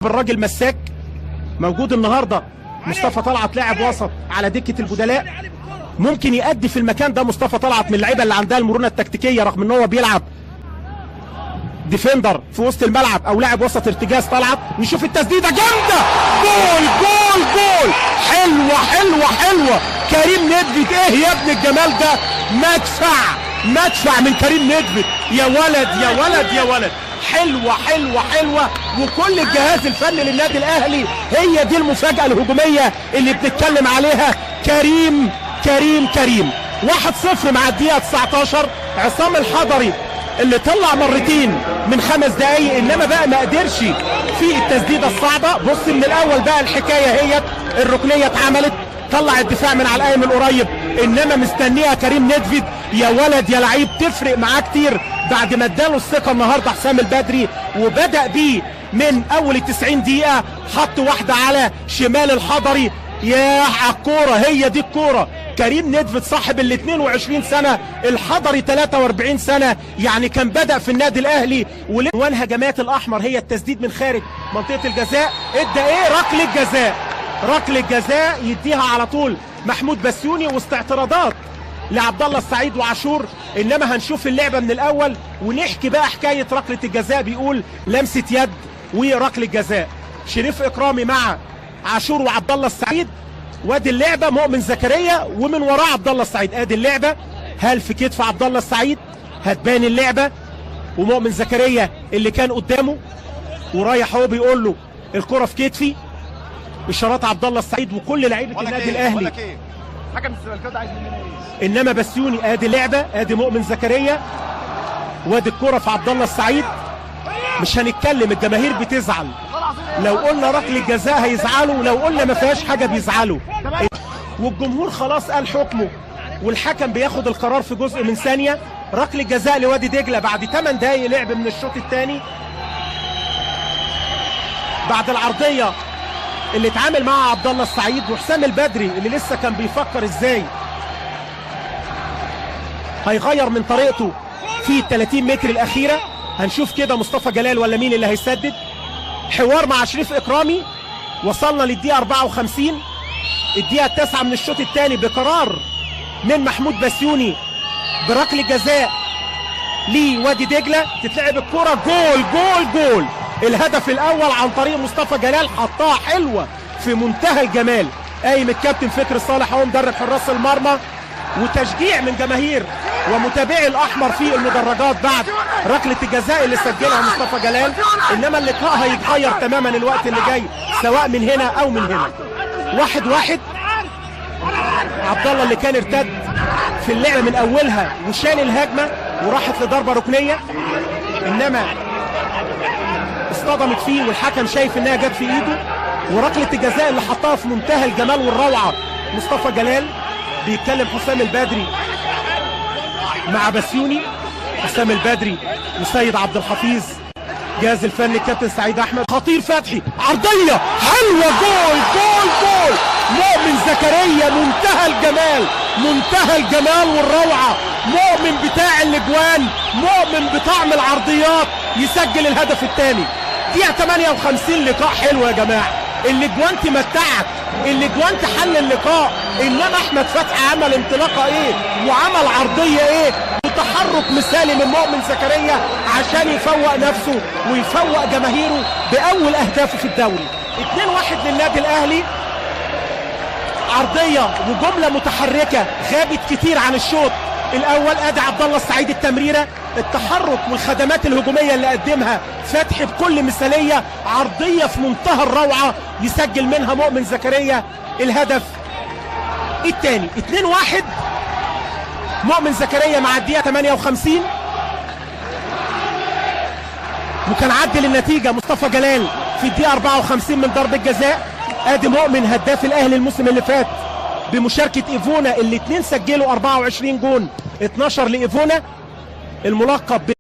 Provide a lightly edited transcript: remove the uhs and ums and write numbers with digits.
الراجل مساك موجود النهارده. مصطفى طلعت لاعب وسط على دكه البدلاء، ممكن يأدي في المكان ده. مصطفى طلعت من اللعيبه اللي عندها المرونه التكتيكيه رغم ان هو بيلعب ديفندر في وسط الملعب او لاعب وسط ارتجاز. طلعت نشوف التسديده جامده، جول جول جول، حلوه حلوه حلوه. كريم ندفد، ايه يا ابن الجمال ده؟ مدفع من كريم ندفد، يا ولد يا ولد يا ولد. حلوه حلوه حلوه، وكل الجهاز الفني للنادي الاهلي هي دي المفاجاه الهجوميه اللي بنتكلم عليها. كريم 1-0 مع الدقيقه 19. عصام الحضري اللي طلع مرتين من 5 دقايق، انما بقى ما قدرش في التسديده الصعبه. بص من الاول بقى الحكايه، هي الركنيه اتعملت، طلع الدفاع من على القايم القريب، انما مستنيها كريم ندفد. يا ولد يا لعيب، تفرق معاه كتير بعد ما اداله الثقه النهارده حسام البدري، وبدا بيه من اول 90 دقيقه. حط واحده على شمال الحضري، يا الكوره، هي دي الكوره. كريم ندفد صاحب ال 22 سنه، الحضري 43 سنه، يعني كان بدا في النادي الاهلي. وان هجمات الاحمر هي التسديد من خارج منطقه الجزاء. ادى ايه؟ ركله جزاء يديها على طول محمود بسيوني وسط اعتراضات لعبد الله السعيد وعاشور. انما هنشوف اللعبه من الاول ونحكي بقى حكايه ركله الجزاء. بيقول لمسه يد وركله جزاء. شريف اكرامي مع عاشور وعبد الله السعيد، وادي اللعبه. مؤمن زكريا ومن وراه عبد الله السعيد. ادي اللعبه، هل في كتف عبد الله السعيد؟ هتبان اللعبه. ومؤمن زكريا اللي كان قدامه ورايح هو بيقول له الكره في كتفي. اشارات عبد الله السعيد وكل لعيبه النادي الاهلي. انما بسيوني. ادي لعبه، ادي مؤمن زكريا وادي الكره في عبد الله السعيد. مش هنتكلم، الجماهير بتزعل. لو قلنا ركله جزاء هيزعلوا، ولو قلنا ما فيهاش حاجه بيزعلوا. والجمهور خلاص قال حكمه، والحكم بياخد القرار في جزء من ثانيه. ركله جزاء لوادي دجله بعد 8 دقايق لعب من الشوط الثاني، بعد العرضيه اللي اتعامل معها عبد الله السعيد. وحسام البدري اللي لسه كان بيفكر ازاي هيغير من طريقته في ال 30 متر الاخيره. هنشوف كده مصطفى جلال ولا مين اللي هيسدد. حوار مع شريف اكرامي. وصلنا للدقيقه 54، الدقيقه 9 من الشوط الثاني، بقرار من محمود بسيوني بركله جزاء لوادي دجله. تتلعب الكره، جول. الهدف الاول عن طريق مصطفى جلال، حطها حلوه في منتهى الجمال. قايم الكابتن فكري صالح هو مدرب حراس المرمى، وتشجيع من جماهير ومتابعي الاحمر في المدرجات بعد ركله الجزاء اللي سجلها مصطفى جلال. انما اللقاء هيتغير تماما الوقت اللي جاي، سواء من هنا او من هنا. 1-1. عبد الله اللي كان ارتد في اللعبه من اولها وشال الهجمه وراحت لضربه ركنيه، انما اصطدمت فيه والحكم شايف انها جت في ايده. وركله الجزاء اللي حطها في منتهى الجمال والروعه مصطفى جلال. بيتكلم حسام البدري مع بسيوني، حسام البدري وسيد عبد الحفيظ، جهاز الفني الكابتن سعيد احمد. خطير فتحي، عرضيه حلوه، جول. مؤمن زكريا منتهى الجمال والروعه. مؤمن بتاع الاجوان، مؤمن بطعم العرضيات، يسجل الهدف الثاني. دقيقه 58. لقاء حلو يا جماعه، الاجوان تمتعك، الاجوان تحل اللقاء. انما احمد فتحي عمل انطلاقه ايه وعمل عرضيه ايه، وتحرك مثالي من مؤمن زكريا عشان يفوق نفسه ويفوق جماهيره باول اهدافه في الدوري. 2-1 للنادي الاهلي. عرضيه وجمله متحركه غابت كتير عن الشوط الاول. ادي عبد الله السعيد التمريره، التحرك والخدمات الهجوميه اللي قدمها فتحي بكل مثاليه. عرضيه في منتهى الروعه يسجل منها مؤمن زكريا الهدف الثاني. 2-1. مؤمن زكريا مع الدقيقه 58، وكان عدل النتيجه مصطفى جلال في الدقيقه 54 من ضربه جزاء. ادي مؤمن هداف الاهلي الموسم اللي فات بمشاركه ايفونا، اللي 2 سجلوا 24 جون، 12 لايفونا، الملقب